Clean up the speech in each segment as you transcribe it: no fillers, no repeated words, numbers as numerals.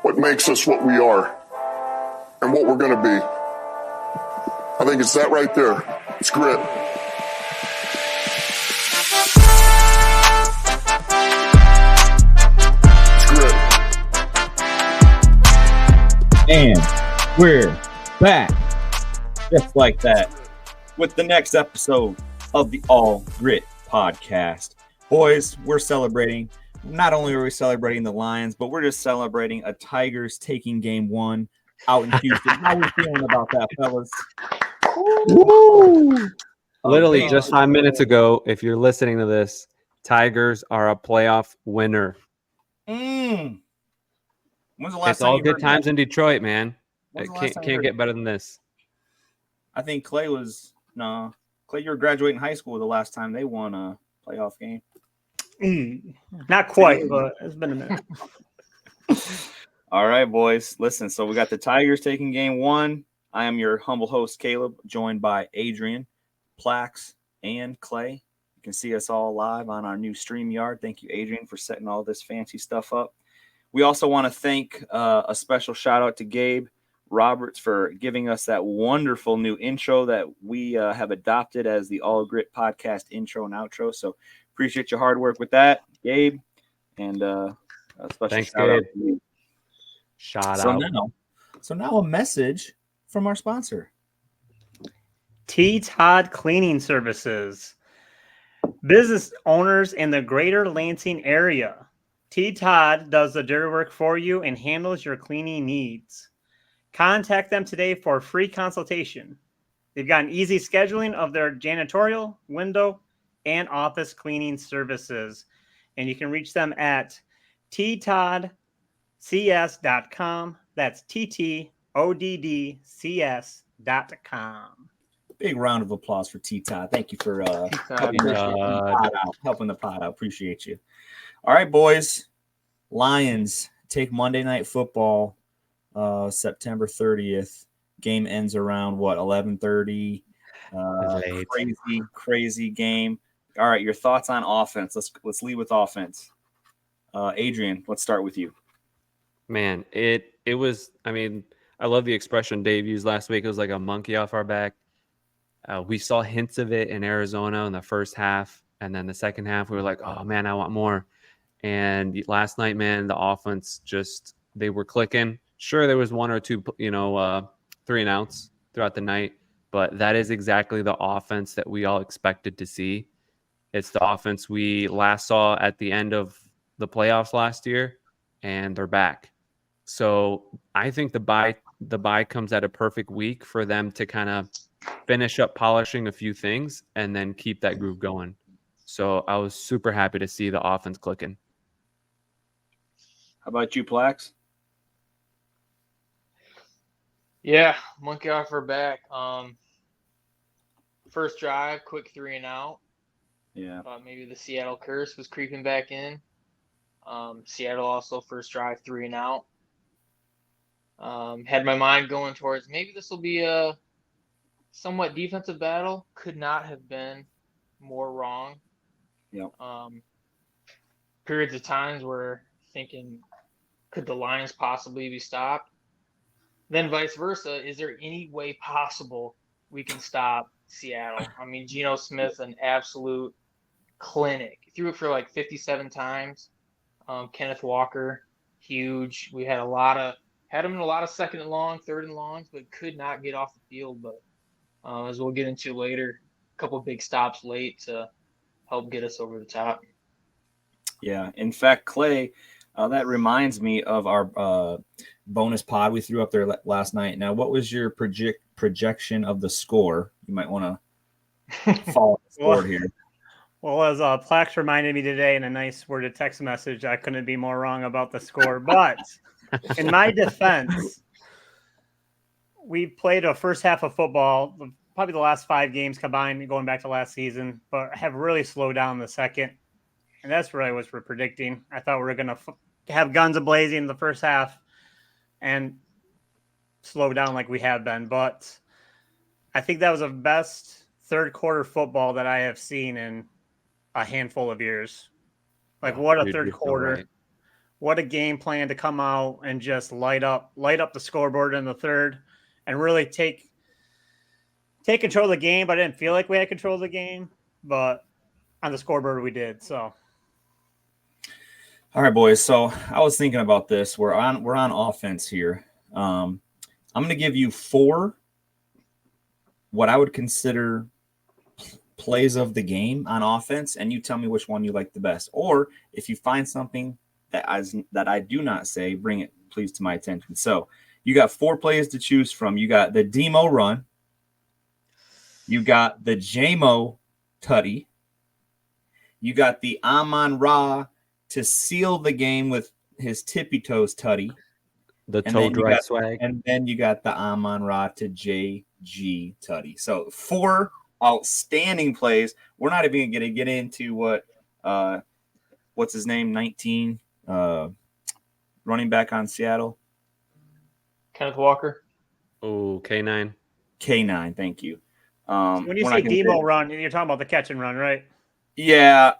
what makes us what we are and what we're going to be. I think it's that right there. It's grit. And we're back, just like that, with the next episode of the All Gritt podcast. Boys, we're celebrating. Not only are we celebrating the Lions, but we're just celebrating a Tigers taking game 1 out in Houston. How are we feeling about that, fellas? Woo! Literally just 5 minutes ago, if you're listening to this, Tigers are a playoff winner. When's the last It's time all you good heard times that? in Detroit, man. When's It the last time you can't heard get that? better than this. I think Clay, you were graduating high school the last time they won a playoff game. Not quite, but it's been a minute. All right, boys. Listen, so we got the Tigers taking game 1. I am your humble host, Caleb, joined by Adrian, Plax, and Clay. You can see us all live on our new StreamYard. Thank you, Adrian, for setting all this fancy stuff up. We also want to thank a special shout out to Gabe Roberts for giving us that wonderful new intro that we have adopted as the All Gritt podcast intro and outro. So appreciate your hard work with that, Gabe. And a special Thanks, shout out Gabe. to you. Shout out. So now a message from our sponsor. T. Todd Cleaning Services. Business owners in the greater Lansing area. T. Todd does the dirty work for you and handles your cleaning needs. Contact them today for a free consultation. They've got an easy scheduling of their janitorial, window, and office cleaning services. And you can reach them at ttoddcs.com. That's TTODDCS.com. Big round of applause for T-Todd. Thank you for helping the pod out. Appreciate you. All right, boys. Lions take Monday Night Football September 30th. Game ends around, 11:30. Crazy game. All right, your thoughts on offense. Let's lead with offense. Adrian, let's start with you. Man, it was, I love the expression Dave used last week. It was like a monkey off our back. We saw hints of it in Arizona in the first half. And then the second half, we were like, oh, man, I want more. And last night, man, the offense they were clicking. Sure, there was one or two, 3 and outs throughout the night. But that is exactly the offense that we all expected to see. It's the offense we last saw at the end of the playoffs last year, and they're back. So I think the bye comes at a perfect week for them to kind of finish up polishing a few things and then keep that groove going. So I was super happy to see the offense clicking. How about you, Plax? Yeah, monkey off our back. First drive, quick 3 and out. Yeah. Maybe the Seattle curse was creeping back in. Seattle also first drive 3 and out. Had my mind going towards maybe this will be a somewhat defensive battle. Could not have been more wrong. Yep. Periods of times where thinking, could the Lions possibly be stopped? Then vice versa, is there any way possible we can stop Seattle? Geno Smith, an absolute clinic. He threw it for like 57 times. Kenneth Walker, huge. We had him in a lot of second and long, third and longs, but could not get off the field. But as we'll get into later, a couple of big stops late to help get us over the top. Yeah. In fact, Clay, that reminds me of our bonus pod we threw up there last night. Now, what was your projection of the score? You might want to follow the score here. Well, as Plax reminded me today in a nice worded text message, I couldn't be more wrong about the score. But in my defense, we played a first half of football, probably the last 5 games combined going back to last season, but have really slowed down in the second. And that's what I was predicting. I thought we were going to have guns a-blazing in the first half and slow down like we have been. But I think that was the best third quarter football that I have seen in a handful of years. Like, what a third quarter. Right. what a game plan to come out and just light up the scoreboard in the third and really take control of the game. But I didn't feel like we had control of the game, but on the scoreboard we did. So all right, boys. So I was thinking about this. We're on offense here. I'm going to give you 4 what I would consider plays of the game on offense, and you tell me which one you like the best. Or if you find something that I do not say, bring it please to my attention. So you got 4 plays to choose from. You got the Demo run. You got the JMO tutty. You got the Amon-Ra to seal the game with his tippy toes tutty. The toe dry swag. And then you got the Amon-Ra to JG tutty. So 4 outstanding plays. We're not even going to get into what's his name, 19, running back on Seattle. Kenneth Walker. Oh, K9. K9, thank you. when you say demo run, you're talking about the catch and run, right? Yeah.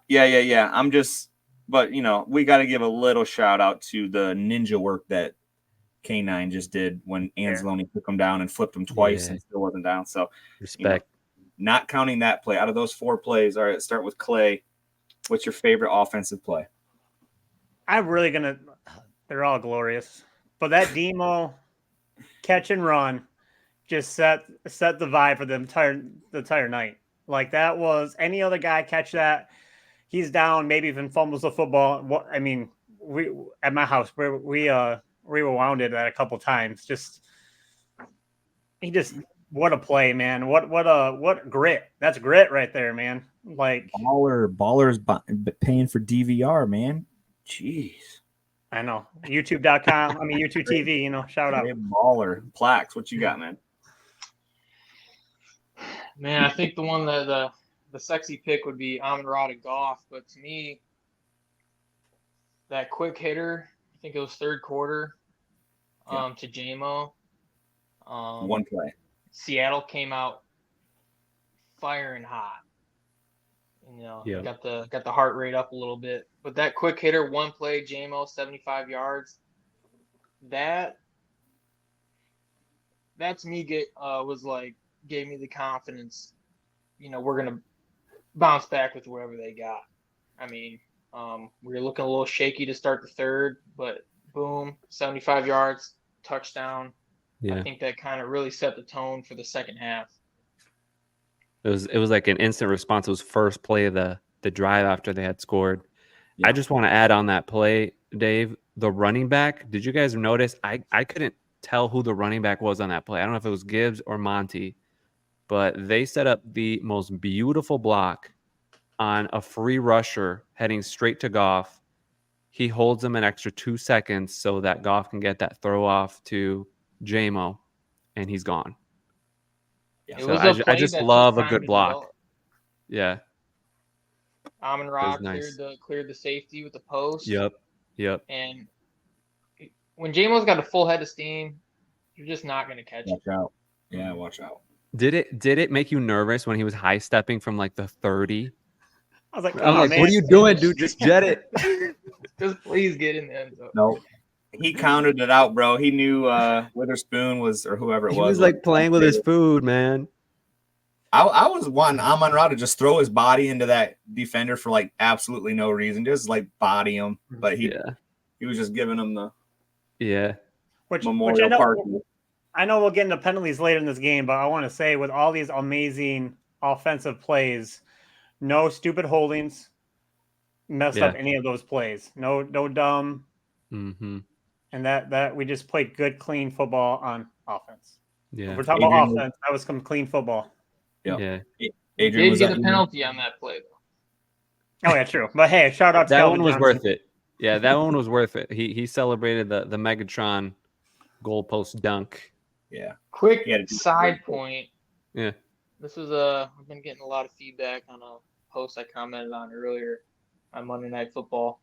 But we got to give a little shout out to the ninja work that K9 just did when Anzalone took him down and flipped him twice and still wasn't down. So respect. Not counting that play, out of those 4 plays, all right, let's start with Clay. What's your favorite offensive play? They're all glorious. But that demo catch and run just set the vibe for the entire night. Like, that was, any other guy catch that, he's down, maybe even fumbles the football. I mean, we at my house we rewounded that a couple times. What a play, man. What grit. That's grit right there, man. Like, ballers paying for DVR, man. Jeez. I know. YouTube.com. I mean, YouTube TV, shout out. Baller. Plaques, what you got, man? Man, I think the one that the sexy pick would be Amon-Ra to Goff, but to me, that quick hitter, I think it was third quarter, to JMO. One play. Seattle came out firing hot. Got the heart rate up a little bit. But that quick hitter, one play, JMO, 75 yards. That to me gave me the confidence. We're gonna bounce back with whatever they got. I mean, we were looking a little shaky to start the third, but boom, 75 yards, touchdown. Yeah. I think that kind of really set the tone for the second half. It was like an instant response. It was first play of the drive after they had scored. Yeah. I just want to add on that play, Dave, the running back. Did you guys notice? I couldn't tell who the running back was on that play. I don't know if it was Gibbs or Monty, but they set up the most beautiful block on a free rusher heading straight to Goff. He holds him an extra 2 seconds so that Goff can get that throw off to JMO, and he's gone. Yeah. So I just love a good block. Yeah. Amon-Ra cleared the safety with the post. Yep. And when JMO's got a full head of steam, you're just not going to catch it. Watch out. Yeah, watch out. Did it make you nervous when he was high stepping from like the 30? I was like, what are you doing, dude? Just jet it. Just please get in the end zone. No. He counted it out, bro. He knew Witherspoon was, or whoever it was. He was like playing with his food, man. I was wanting Amon-Ra to just throw his body into that defender for like absolutely no reason, just like body him. But he was just giving him the Memorial Park. I know we'll get into penalties later in this game, but I want to say, with all these amazing offensive plays, no stupid holdings messed up any of those plays. No dumb. Mm-hmm. And that we just played good, clean football on offense. Yeah. If we're talking about offense, that was some clean football. Yeah. Adrian did get a penalty on that play, though. Oh, yeah, true. But hey, shout out to that Calvin one was Johnson. worth it. Yeah, that one was worth it. He celebrated the Megatron goalpost dunk. Yeah. Quick side point. Yeah. This was I've been getting a lot of feedback on a post I commented on earlier on Monday Night Football.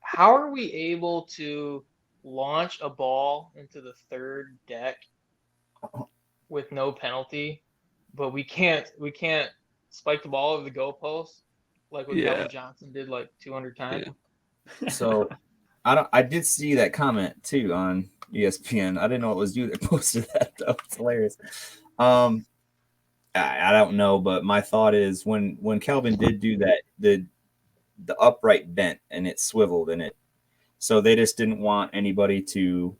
How are we able to launch a ball into the third deck with no penalty, but we can't spike the ball over the goalpost like what Calvin Johnson did like 200 times? Yeah. So I did see that comment too on ESPN. I didn't know it was you that posted that though. It's hilarious. I don't know, but my thought is when Kelvin did do that, the upright bent and it swiveled and it, so they just didn't want anybody to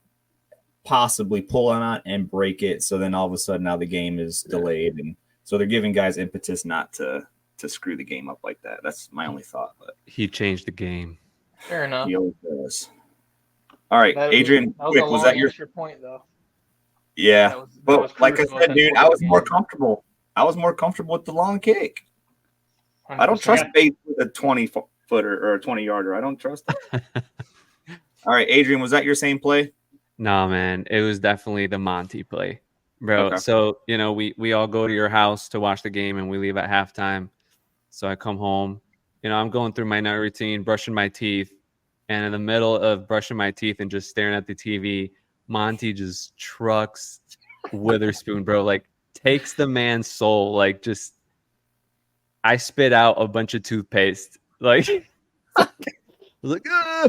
possibly pull on it and break it. So then all of a sudden now the game is delayed, and so they're giving guys impetus not to screw the game up like that. That's my only thought. But He changed the game. Fair enough. he always does. All right, Adrian, that was quick, a was long that your extra point though? Yeah, That was but like I crucial at said, that dude, point I in was the more game. comfortable. I was more comfortable with the long kick. I don't 100%. trust Bates with a 20-footer or a 20-yarder. I don't trust it. All right, Adrian, was that your same play? No, man, it was definitely the Monty play, bro. Okay. So, we all go to your house to watch the game and we leave at halftime. So I come home, I'm going through my night routine, brushing my teeth. And in the middle of brushing my teeth and just staring at the TV, Monty just trucks Witherspoon, bro. Like, takes the man's soul. Like, just, I spit out a bunch of toothpaste. Like, I was like, ah!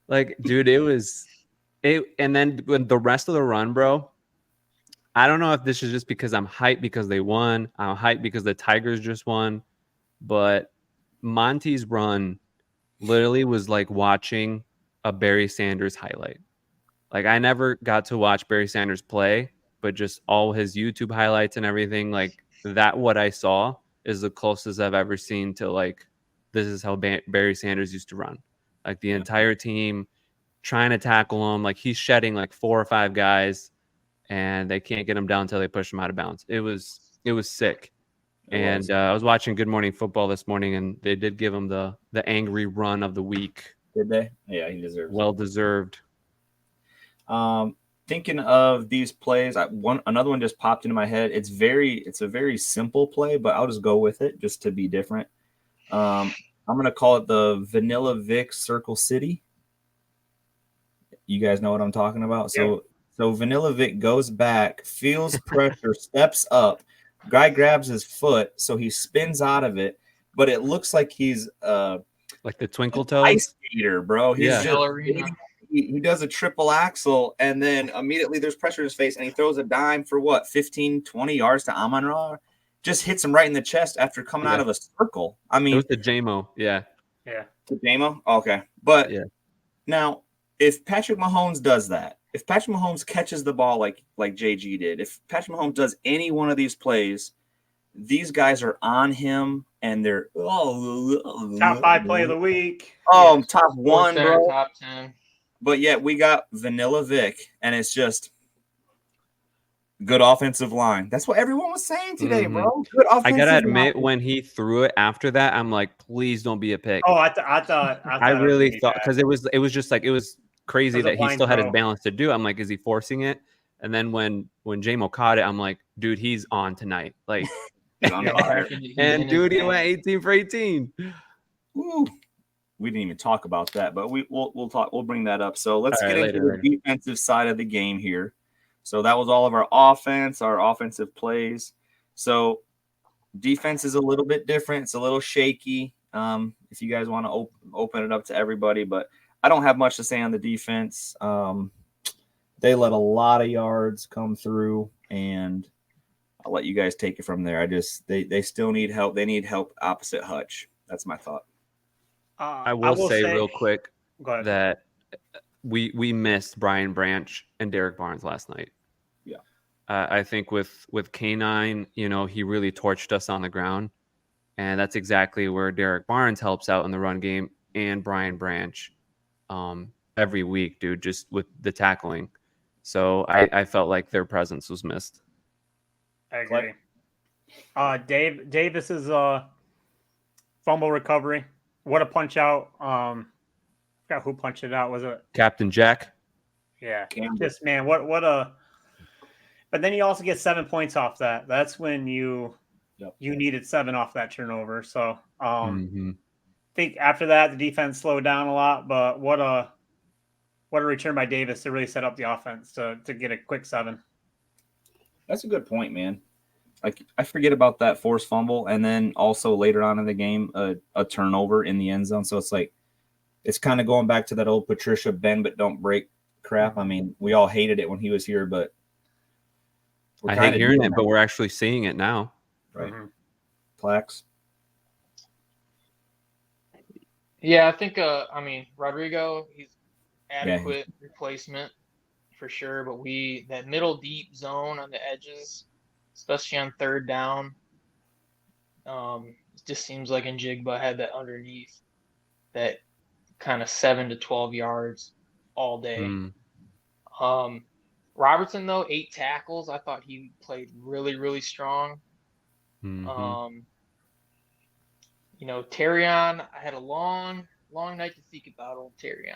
Like, dude, and then when the rest of the run, bro, I don't know if this is just because I'm hyped because they won. I'm hyped because the Tigers just won. But Monty's run literally was like watching a Barry Sanders highlight. Like, I never got to watch Barry Sanders play, but just all his YouTube highlights and everything, like that, what I saw is the closest I've ever seen to like, this is how Barry Sanders used to run. Like the entire team trying to tackle him. Like he's shedding like 4 or 5 guys and they can't get him down until they push him out of bounds. It was sick. And I was watching Good Morning Football this morning, and they did give him the angry run of the week. Did they? Yeah, he deserves it. Well deserved. Thinking of these plays, another one just popped into my head. It's a very simple play, but I'll just go with it just to be different. I'm gonna call it the Vanilla Vic Circle City. You guys know what I'm talking about? Yeah. So Vanilla Vic goes back, feels pressure, steps up. Guy grabs his foot, so he spins out of it, but it looks like he's like the Twinkle Toes ice skater, bro. He's Yeah. he does a triple axel, and then immediately there's pressure in his face, and he throws a dime for what, 15, 20 yards to Amon-Ra. Just hits him right in the chest after coming out of a circle. I mean, It was the JMO. Yeah. Yeah. to Damo? Okay. But Yeah. now, if Patrick Mahomes does that, if Patrick Mahomes catches the ball like JG did, if Patrick Mahomes does any one of these plays, these guys are on him and they're Top 5 play of the week. Top 1, bro. Top 10. But yet we got Vanilla Vic, and it's just good offensive line. That's what everyone was saying today, bro. Good offensive I gotta admit, line. when he threw it after that, I'm like, please don't be a pick. Oh, I thought I really thought, because it was just like, it was crazy It was a that he blind still had his throw. balance to do. I'm like, is he forcing it? And then when JMO caught it, I'm like, dude, he's on tonight. Like, He's on fire. and dude, he went 18 for 18. Ooh. We didn't even talk about that, but we'll talk. We'll bring that up. So let's All get right, into later. the defensive side of the game here. So that was all of our offense, our offensive plays. So defense is a little bit different. It's a little shaky. If you guys want to open it up to everybody, but I don't have much to say on the defense. They let a lot of yards come through, and I'll let you guys take it from there. They still need help. They need help opposite Hutch. That's my thought. I will say real quick Go ahead. that we missed Brian Branch and Derek Barnes last night. Yeah. I think with K9, he really torched us on the ground. And that's exactly where Derek Barnes helps out in the run game, and Brian Branch every week, dude, just with the tackling. So I felt like their presence was missed. I agree. Davis's fumble recovery. What a punch out. Forgot who punched it out. Was it Captain Jack? Yeah. Campbell. Just man, what a. But then you also get 7 points off that. That's when you needed 7 off that turnover. So I think after that the defense slowed down a lot. But what a return by Davis to really set up the offense to get a quick 7. That's a good point, man. Like, I forget about that forced fumble, and then also later on in the game, a turnover in the end zone. So it's like it's kind of going back to that old Patricia bend but don't break crap. I mean, we all hated it when he was here, but I hate hearing it, but we're actually seeing it now. Right. Plax. Yeah, I think. I mean, Rodrigo, he's adequate replacement for sure. But that middle deep zone on the edges, especially on third down, it just seems like Njigba had that underneath, that kind of 7 to 12 yards all day. Robertson, though, 8 tackles. I thought he played really, really strong. You know, Terrion, I had a long night to think about old Terrion.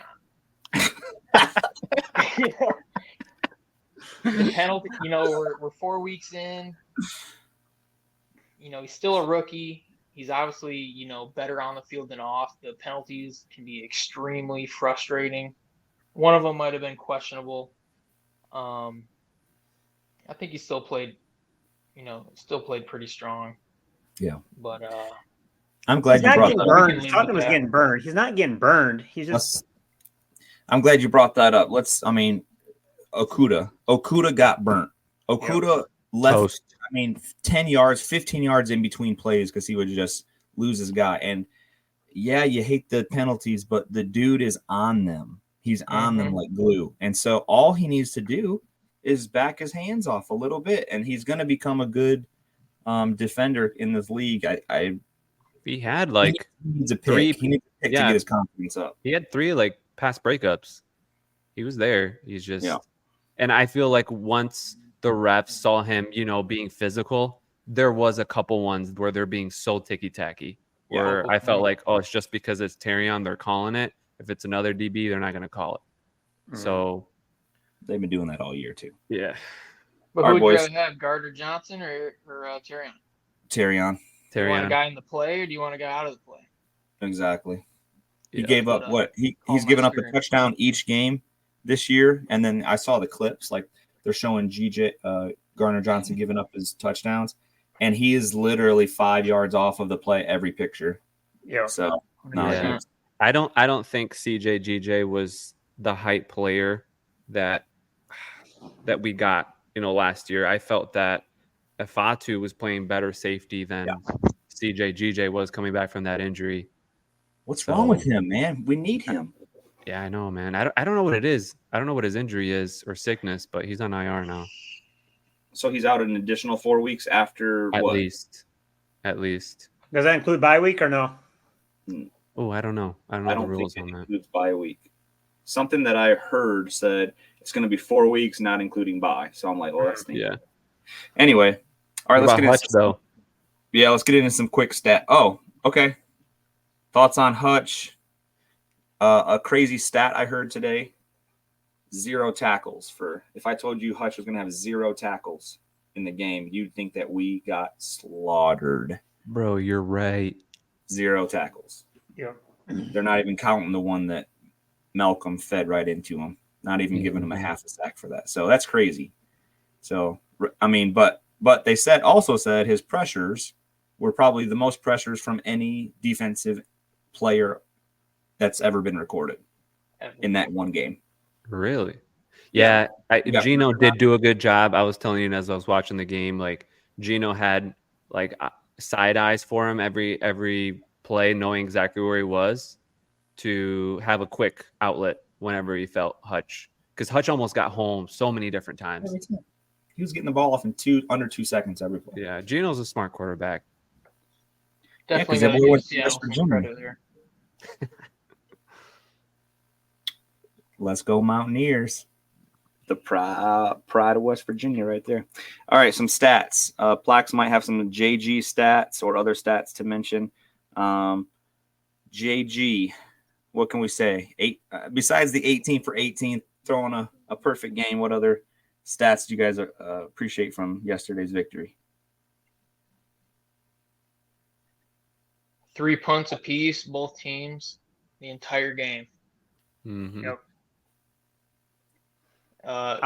The penalty, you know, we're 4 weeks in. You know, he's still a rookie. He's obviously, you know, better on the field than off. The penalties can be extremely frustrating. One of them might have been questionable. I think he still played pretty strong. Yeah. But I'm glad you brought that up. He's talking about getting burned. He's not getting burned. He's just. I'm glad you brought that up. Okuda got burnt. Okuda left. Toast. 10 yards, 15 yards in between plays because he would just lose his guy. And yeah, you hate the penalties, but the dude is on them. He's on them like glue. And so all he needs to do is back his hands off a little bit, and he's going to become a good defender in this league. He had like he needs a pick. He needs a pick to get his confidence up. He had 3 like pass breakups. He was there. He's just and I feel like once the refs saw him, you know, being physical, there was a couple ones where they're being so ticky-tacky where I felt like, oh, it's just because it's Terrion, they're calling it. If it's another DB, they're not going to call it. So they've been doing that all year too. Yeah. But who would you rather have, Gardner Johnson or Terrion? Terrion. Do you want a guy in the play or do you want a guy out of the play? Exactly. He gave up what? He's given up a touchdown each game this year. And then I saw the clips, like they're showing Gardner Johnson giving up his touchdowns. And he is literally 5 yards off of the play every picture. Yeah. So I don't think CJ was the hype player that we got, you know, last year. I felt that Ifatu was playing better safety than CJ was coming back from that injury. What's wrong with him, man? We need him. Yeah, I know, man. I don't know what it is. I don't know what his injury is or sickness, but he's on IR now. So he's out an additional 4 weeks after At what? least. Does that include bye week or no? Oh, I don't know. I don't know the rules on that. Includes bye week. Something that I heard said it's going to be 4 weeks, not including bye. So I'm like, well, that's neat. Yeah. Anyway, all right, let's get into though. Yeah, let's get into some quick stat. Oh, okay. Thoughts on Hutch? A crazy stat I heard today: 0 tackles. If I told you Hutch was going to have 0 tackles in the game, you'd think that we got slaughtered. Bro, you're right. 0 tackles. Yeah. They're not even counting the one that Malcolm fed right into him. Not even giving him a half a sack for that. So that's crazy. So I mean, but they also said his pressures were probably the most pressures from any defensive player that's ever been recorded in that one game. Really? Yeah. Gino did do a good job. I was telling you as I was watching the game, like Gino had like side eyes for him every play, knowing exactly where he was to have a quick outlet whenever he felt Hutch. Because Hutch almost got home so many different times. He was getting the ball off in under 2 seconds every play. Yeah, Gino's a smart quarterback. Definitely got to give Seattle some credit there. Let's go Mountaineers. The pride of West Virginia right there. All right, some stats. Plax might have some JG stats or other stats to mention. JG, what can we say? Besides the 18 for 18, throwing a perfect game, what other stats do you guys appreciate from yesterday's victory? 3 punts apiece, both teams, the entire game. Mm-hmm. Yep. I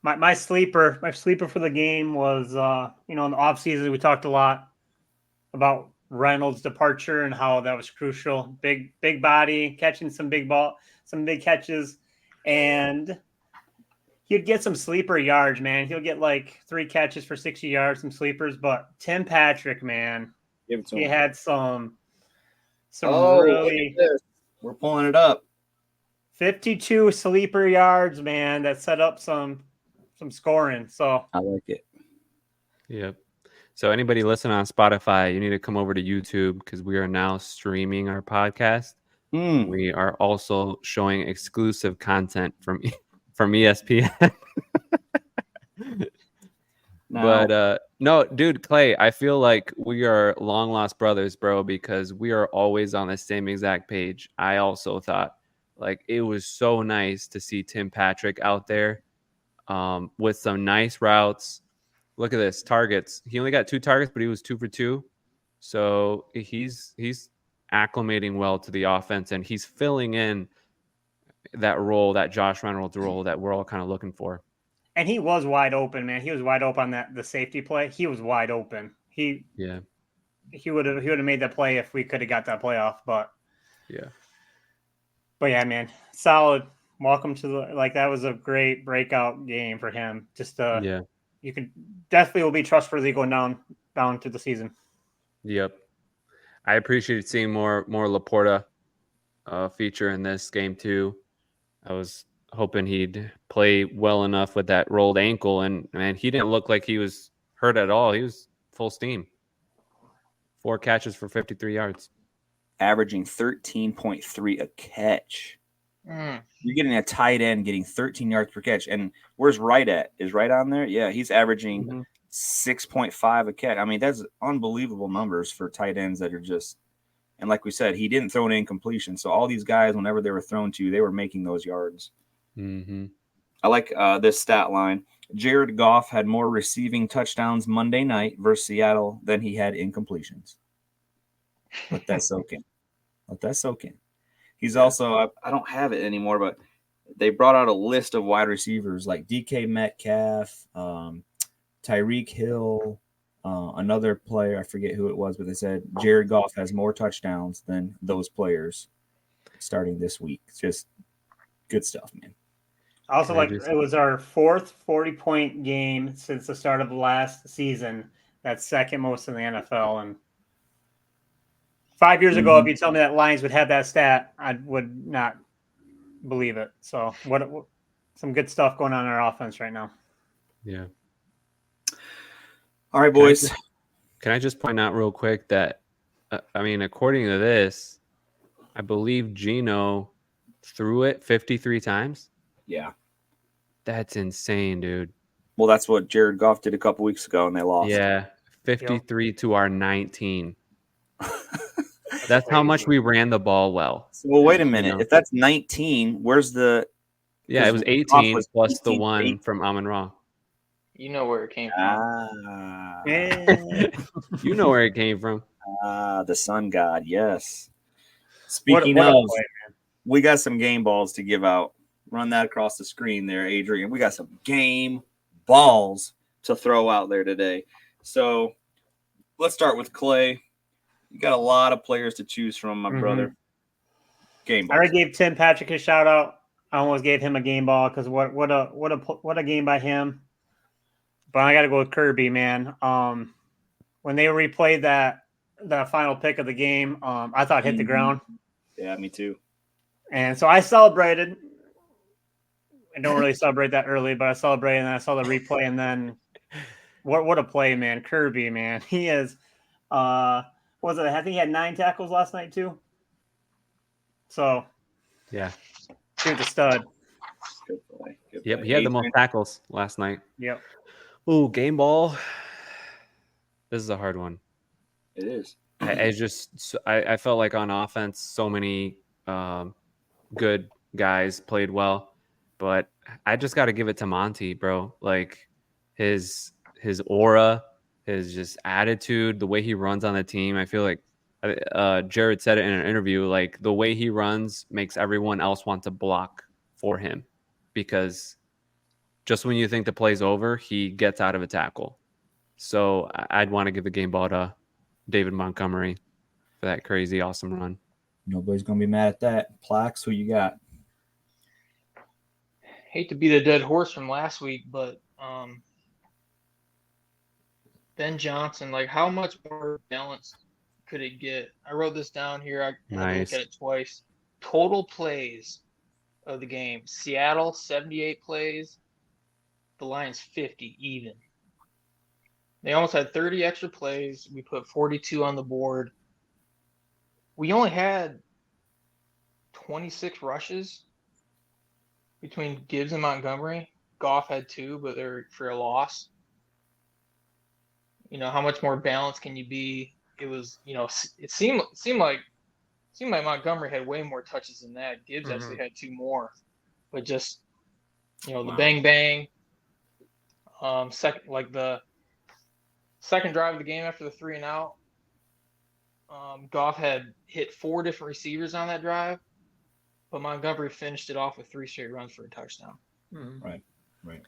like my sleeper for the game was in the offseason we talked a lot about Reynolds' departure and how that was crucial. Big body, catching some big catches, and he'd get some sleeper yards, man. He'll get like 3 catches for 60 yards, some sleepers. But Tim Patrick, man, Give it to he him. had some look really at this. We're pulling it up. 52 sleeper yards, man, that set up some scoring. So I like it. Yep. So anybody listening on Spotify, you need to come over to YouTube because we are now streaming our podcast. We are also showing exclusive content from ESPN. But no, dude, Clay, I feel like we are long lost brothers, bro, because we are always on the same exact page. I also thought like it was so nice to see Tim Patrick out there with some nice routes. Look at this targets. He only got 2 targets, but he was 2 for 2. So he's acclimating well to the offense, and he's filling in that role, that Josh Reynolds role that we're all kind of looking for. And he was wide open, man. He was wide open on the safety play. He was wide open. He would have made that play if we could have got that play off. But yeah, man, solid. Welcome to that was a great breakout game for him. Just you can definitely will be trustworthy going down to the season. Yep. I appreciated seeing more Laporta feature in this game too. I was hoping he'd play well enough with that rolled ankle, and man, he didn't look like he was hurt at all. He was full steam. 4 catches for 53 yards. Averaging 13.3 a catch. You're getting a tight end getting 13 yards per catch. And where's Wright at? Is Wright on there? Yeah, he's averaging 6.5 a catch. I mean, that's unbelievable numbers for tight ends that are just – and like we said, he didn't throw an incompletion. So all these guys, whenever they were thrown to, they were making those yards. I like this stat line. Jared Goff had more receiving touchdowns Monday night versus Seattle than he had incompletions. Let that soak in. He's also, I don't have it anymore, but they brought out a list of wide receivers like DK Metcalf, Tyreek Hill, another player, I forget who it was, but they said Jared Goff has more touchdowns than those players starting this week. It's just good stuff, man. Also, it was our 4th 40-point game since the start of last season. That's second most in the NFL. And 5 years ago, if you tell me that Lions would have that stat, I would not believe it. So what some good stuff going on in our offense right now. Yeah. All right, boys. Can I just point out real quick that, according to this, I believe Geno threw it 53 times. Yeah. That's insane, dude. Well, that's what Jared Goff did a couple weeks ago, and they lost. Yeah, 53 to our 19. That's how much we ran the ball well. So, well, wait a minute. If that's 19, where's the... Yeah, it was 18 plus the one from Amon-Ra. You know where it came from. You know where it came from. The sun god, yes. Speaking of, we got some game balls to give out. Run that across the screen there, Adrian. We got some game balls to throw out there today. So let's start with Clay. You got a lot of players to choose from, my brother. Game balls. I already gave Tim Patrick a shout out. I almost gave him a game ball because what a game by him. But I got to go with Kirby, man. When they replayed the final pick of the game, I thought it hit the ground. Yeah, me too. And so I celebrated. I don't really celebrate that early, but I celebrated, and then I saw the replay, and then what a play, man. Kirby, man. He is I think he had 9 tackles last night too. So yeah. Dude's a stud. Good play. Yep, he had the most tackles last night. Yep. Ooh, game ball. This is a hard one. It is. I felt like on offense, so many good guys played well, but I just got to give it to Monty, bro. Like his aura, his just attitude, the way he runs on the team. I feel like Jared said it in an interview, like the way he runs makes everyone else want to block for him because just when you think the play's over, he gets out of a tackle. So I'd want to give the game ball to David Montgomery for that crazy awesome run. Nobody's gonna be mad at that. Plax, who you got? Hate to beat a dead horse from last week, but Ben Johnson, like how much more balanced could it get? I wrote this down here. I had to look at it twice. Total plays of the game. Seattle, 78 plays. The Lions, 50 even. They almost had 30 extra plays. We put 42 on the board. We only had 26 rushes between Gibbs and Montgomery. Goff had 2, but they're for a loss. You know, how much more balanced can you be? It was, you know, it seemed like Montgomery had way more touches than that. Gibbs actually had 2 more, but just, you know, the bang bang. The second drive of the game after the 3 and out, Goff had hit 4 different receivers on that drive, but Montgomery finished it off with 3 straight runs for a touchdown. Right.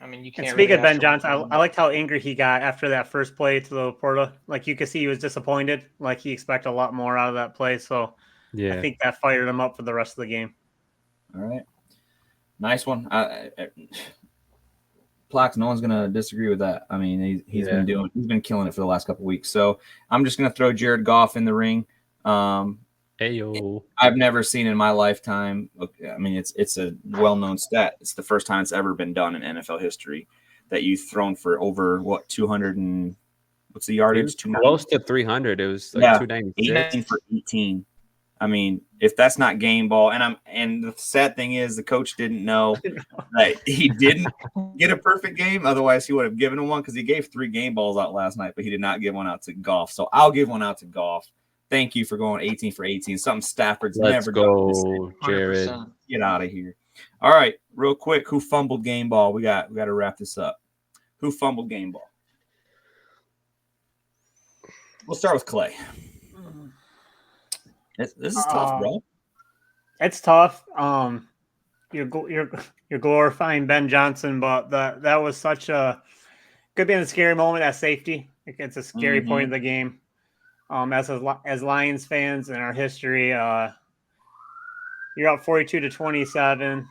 I mean, you can't. And speaking really of Ben ask Johnson, for much I liked how angry he got after that first play to the Laporta. Like you could see he was disappointed. Like he expected a lot more out of that play. So I think that fired him up for the rest of the game. All right. Nice one. Plax, no one's gonna disagree with that. I mean, he's been killing it for the last couple of weeks. So I'm just gonna throw Jared Goff in the ring. Ayo. I've never seen in my lifetime. I mean, it's a well-known stat. It's the first time it's ever been done in NFL history that you've thrown for over 200 and what's the yardage? Close to 300. It was like 296. 18 for 18. I mean, if that's not game ball, and the sad thing is the coach didn't know that he didn't get a perfect game. Otherwise, he would have given him one because he gave 3 game balls out last night, but he did not give one out to Goff. So I'll give one out to Goff. Thank you for going 18 for 18. Something Stafford's never done. Jared. Get out of here. All right, real quick, who fumbled game ball? We got to wrap this up. Who fumbled game ball? We'll start with Clay. This is tough, bro. It's tough. You're glorifying Ben Johnson, but that was such a could be a scary moment at safety. It's a scary point of the game. As Lions fans in our history, you're up 42-27, and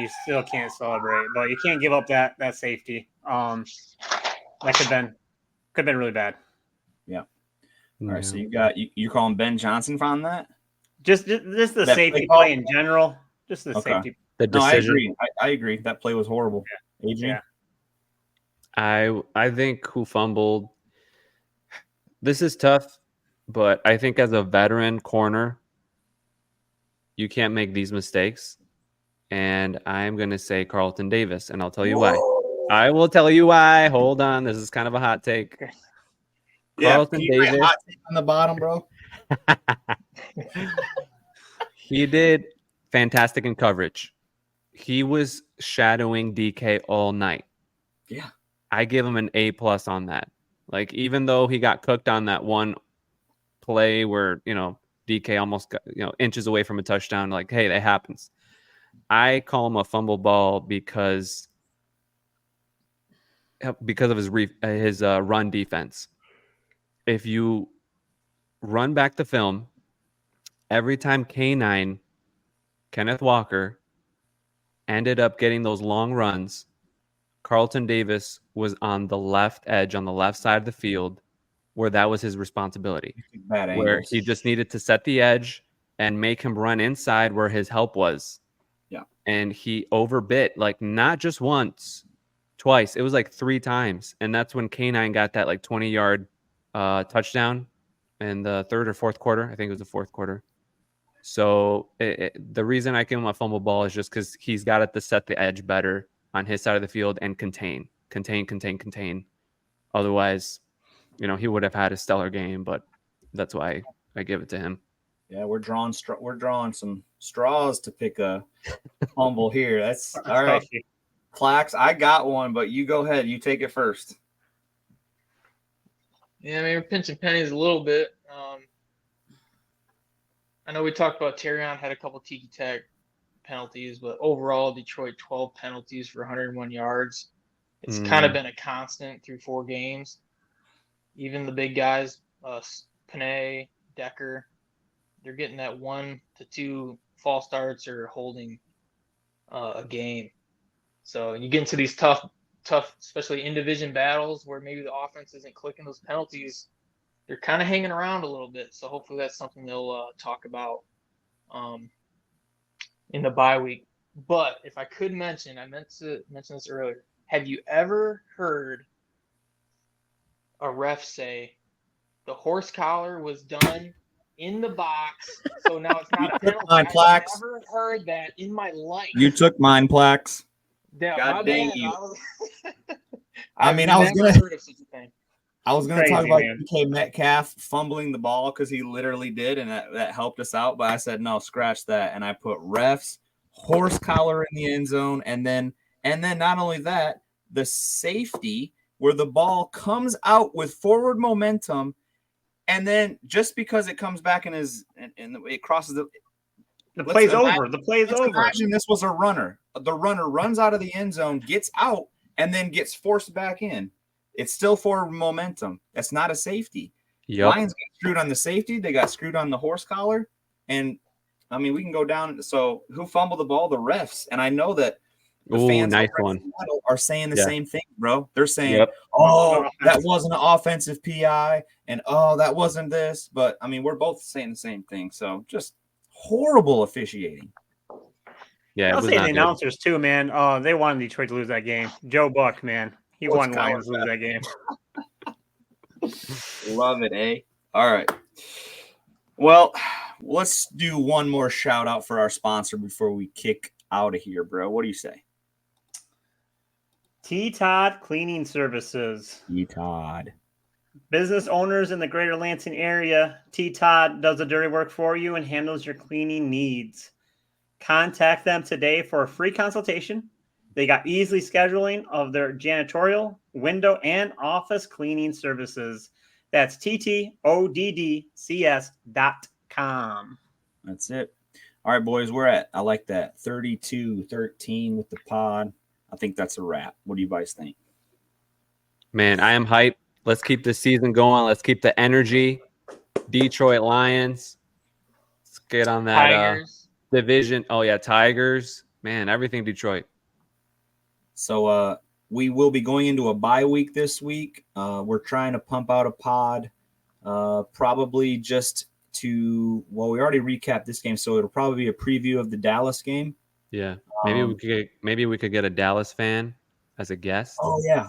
you still can't celebrate. But you can't give up that safety. That could have been really bad. Yeah. All right, so you're calling Ben Johnson on that? Just the safety play in general. Just the safety. The decision. I agree. That play was horrible. Yeah. Adrian? Yeah. I think who fumbled. This is tough, but I think as a veteran corner, you can't make these mistakes. And I'm going to say Carlton Davis, and I'll tell you why. I will tell you why. Hold on. This is kind of a hot take. Carlton Davis. Hot take on the bottom, bro. He did fantastic in coverage. He was shadowing DK all night. Yeah. I give him an A+ on that. Like, even though he got cooked on that one play where, DK almost got, inches away from a touchdown, like, hey, that happens. I call him a fumble ball because of his run defense. If you run back the film, every time K9, Kenneth Walker, ended up getting those long runs, Carlton Davis was on the left edge, on the left side of the field, where that was his responsibility. Where he just needed to set the edge and make him run inside where his help was. Yeah. And he overbit, like, not just once, twice. It was like 3 times. And that's when K9 got that, like, 20-yard touchdown in the third or fourth quarter. I think it was the fourth quarter. So the reason I give him a fumble ball is just because he's got it to set the edge better on his side of the field and contain. Otherwise, he would have had a stellar game, but that's why I give it to him. Yeah, we're drawing some straws to pick a fumble here. That's all right. Plax, I got one, but you go ahead. You take it first. Yeah, I mean, we're pinching pennies a little bit. I know we talked about Terrion had a couple Tiki Tech penalties, but overall, Detroit 12 penalties for 101 yards. It's kind of been a constant through 4 games. Even the big guys Panay, Decker, they're getting that 1 to 2 false starts or holding a game. So you get into these tough, especially in division battles where maybe the offense isn't clicking, those penalties, they're kind of hanging around a little bit. So hopefully that's something they'll talk about in the bye week. But if I could mention, I meant to mention this earlier. Have you ever heard a ref say the horse collar was done in the box, so now it's not a penalty? Mine, Plax. I've never heard that in my life. You took mine, Plax. Yeah, God my dang bad. you. I've I was never heard of such a thing. gonna Crazy, talk about man. DK Metcalf fumbling the ball because he literally did, and that helped us out. But I said no, scratch that, and I put refs, horse collar in the end zone, and then not only that, the safety where the ball comes out with forward momentum, and then just because it comes back and it crosses The play's over. The play's let's over. imagine this was a runner. The runner runs out of the end zone, gets out, and then gets forced back in. It's still forward momentum. That's not a safety. Yep. Lions got screwed on the safety. They got screwed on the horse collar. And, I mean, we can go down. So who fumbled the ball? The refs. And I know that the fans nice over one. in Seattle are saying the Yeah. same thing, bro. They're saying, Yep. oh, that wasn't an offensive PI. And, oh, that wasn't this. But, I mean, we're both saying the same thing. So just horrible officiating. Yeah, it I'll was say the not good. announcers too, man. They wanted Detroit to lose that game. Joe Buck, man, he Horse won collar Lions lose that game. Love it, eh? All right. Well, let's do one more shout out for our sponsor before we kick out of here, bro. What do you say? T. Todd Cleaning Services. Todd. Business owners in the greater Lansing area, T. Todd does the dirty work for you and handles your cleaning needs. Contact them today for a free consultation. They got easily scheduling of their janitorial, window, and office cleaning services. That's TTODDCS.com. That's it. All right, boys, we're at, I like that, 32-13 with the pod. I think that's a wrap. What do you guys think? Man, I am hyped. Let's keep the season going. Let's keep the energy. Detroit Lions. Let's get on that Tigers. division. Oh, yeah, Tigers. Man, everything Detroit. So we will be going into a bye week this week. We're trying to pump out a pod probably just to – well, we already recapped this game, so it'll probably be a preview of the Dallas game. Yeah. Maybe we could get a Dallas fan as a guest. Oh, yeah.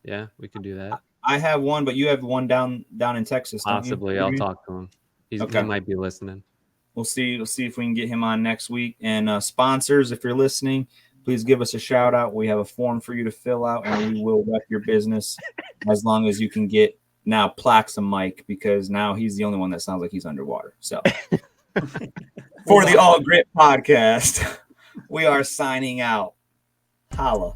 Yeah, we could do that. I have one, but you have one down in Texas. don't you? Possibly. I'll talk to him. He might be listening. We'll see if we can get him on next week. And sponsors, if you're listening, please give us a shout out. We have a form for you to fill out, and we will rep your business as long as you can get now Plax a mic, because now he's the only one that sounds like he's underwater. So for the All Gritt podcast, we are signing out. Holla.